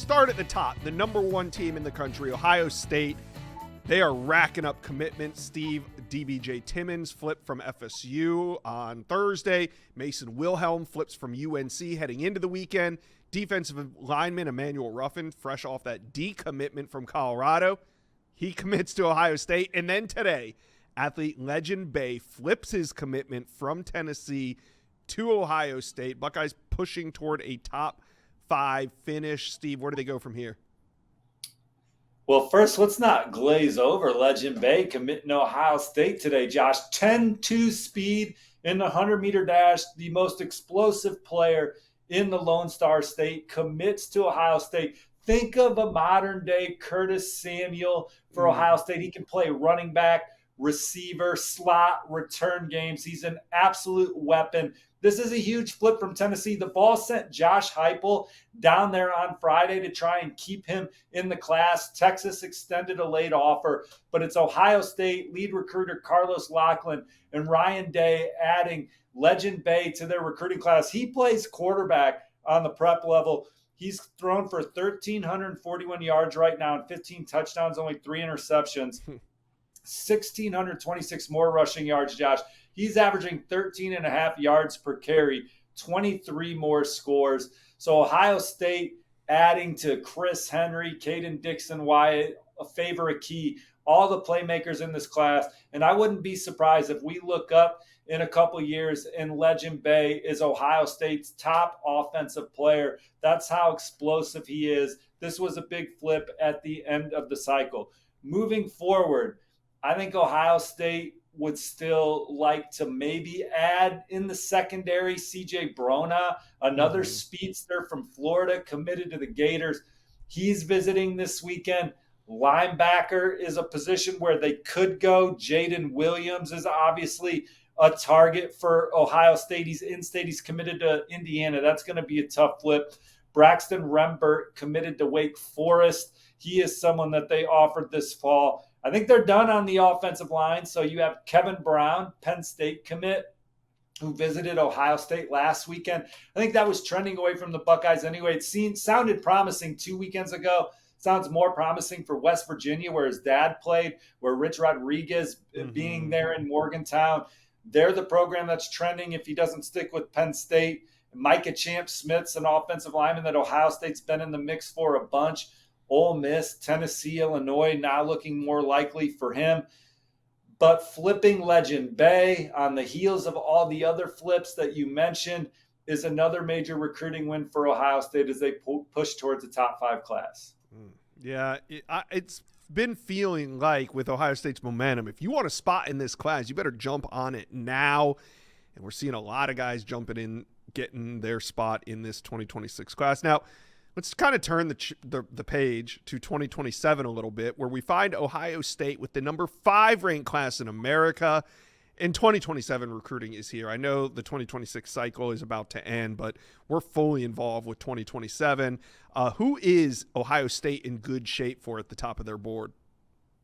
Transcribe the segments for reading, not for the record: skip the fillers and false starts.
start at the top. The number one team in the country, Ohio State. They are racking up commitments. Steve DBJ Timmons flipped from FSU on Thursday. Mason Wilhelm flips from UNC heading into the weekend. Defensive lineman Emmanuel Ruffin, fresh off that decommitment from Colorado. He commits to Ohio State. And then today, athlete Legend Bay flips his commitment from Tennessee to Ohio State. Buckeyes pushing toward a top 5 finish. Steve, where do they go from here? Well, first, let's not glaze over Legend Bay committing to Ohio State today, Josh. 10.2 speed in the 100-meter dash, the most explosive player in the Lone Star State, commits to Ohio State. Think of a modern-day Curtis Samuel for Ohio State. He can play running back, receiver, slot, return games. He's an absolute weapon. This is a huge flip from Tennessee. The ball sent Josh Heupel down there on Friday to try and keep him in the class. Texas extended a late offer, but it's Ohio State lead recruiter Carlos Lachlan and Ryan Day adding Legend Bay to their recruiting class. He plays quarterback on the prep level. He's thrown for 1,341 yards right now and 15 touchdowns, only 3 interceptions. 1,626 more rushing yards, Josh. He's averaging 13.5 yards per carry, 23 more scores. So Ohio State adding to Chris Henry, Caden Dixon-Wyatt, Favor Akey, all the playmakers in this class. And I wouldn't be surprised if we look up in a couple years and Legend Bay is Ohio State's top offensive player. That's how explosive he is. This was a big flip at the end of the cycle. Moving forward, I think Ohio State would still like to maybe add in the secondary CJ Brona, another speedster from Florida, committed to the Gators. He's visiting this weekend. Linebacker is a position where they could go. Jaden Williams is obviously a target for Ohio State. He's in-state. He's committed to Indiana. That's going to be a tough flip. Braxton Rembert committed to Wake Forest. He is someone that they offered this fall. I think they're done on the offensive line. So you have Kevin Brown, Penn State commit, who visited Ohio State last weekend. I think that was trending away from the Buckeyes anyway. It sounded promising 2 weekends ago. Sounds more promising for West Virginia, where his dad played, where Rich Rodriguez being there in Morgantown. They're the program that's trending if he doesn't stick with Penn State. Micah Champ-Smith's an offensive lineman that Ohio State's been in the mix for a bunch. Ole Miss, Tennessee, Illinois, now looking more likely for him. But flipping Legend Bay on the heels of all the other flips that you mentioned is another major recruiting win for Ohio State as they push towards the top 5 class. Yeah, it's been feeling like with Ohio State's momentum, if you want a spot in this class, you better jump on it now. And we're seeing a lot of guys jumping in, getting their spot in this 2026 class. Now, let's kind of turn the page to 2027 a little bit, where we find Ohio State with the number 5 ranked class in America. And 2027 recruiting is here. I know the 2026 cycle is about to end, but we're fully involved with 2027. Who is Ohio State in good shape for at the top of their board?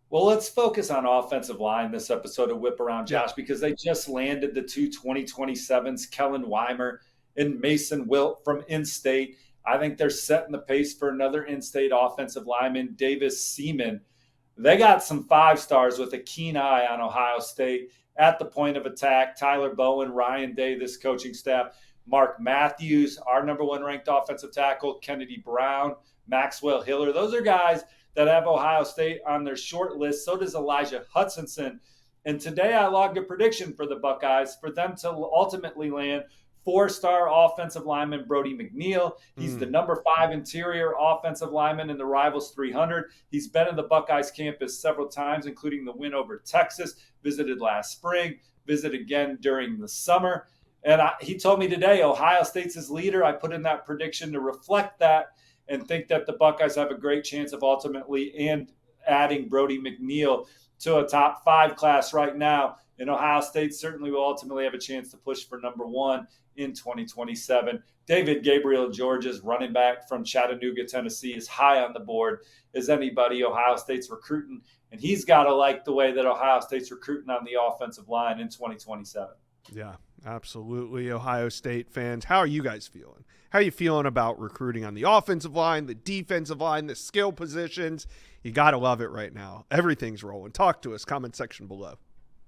Well, let's focus on offensive line this episode of Whip Around, Josh, because they just landed the 2 2027s, Kellen Weimer and Mason Wilt from in-state. I think they're setting the pace for another in-state offensive lineman, Davis Seaman. They got some 5-stars with a keen eye on Ohio State at the point of attack. Tyler Bowen, Ryan Day, this coaching staff. Mark Matthews, our number 1 ranked offensive tackle. Kennedy Brown, Maxwell Hiller. Those are guys that have Ohio State on their short list. So does Elijah Hutchinson. And today I logged a prediction for the Buckeyes for them to ultimately land 4-star offensive lineman Brody McNeil. He's the number 5 interior offensive lineman in the Rivals 300. He's been in the Buckeyes campus several times, including the win over Texas, visited last spring, visited again during the summer. And he told me today Ohio State's his leader. I put in that prediction to reflect that and think that the Buckeyes have a great chance of ultimately and adding Brody McNeil to a top 5 class right now. And Ohio State certainly will ultimately have a chance to push for number 1 in 2027. David Gabriel Georges, running back from Chattanooga, Tennessee, is high on the board as anybody Ohio State's recruiting. And he's got to like the way that Ohio State's recruiting on the offensive line in 2027. Yeah, absolutely. Ohio State fans, how are you guys feeling? How are you feeling about recruiting on the offensive line, the defensive line, the skill positions? You got to love it right now. Everything's rolling. Talk to us. Comment section below.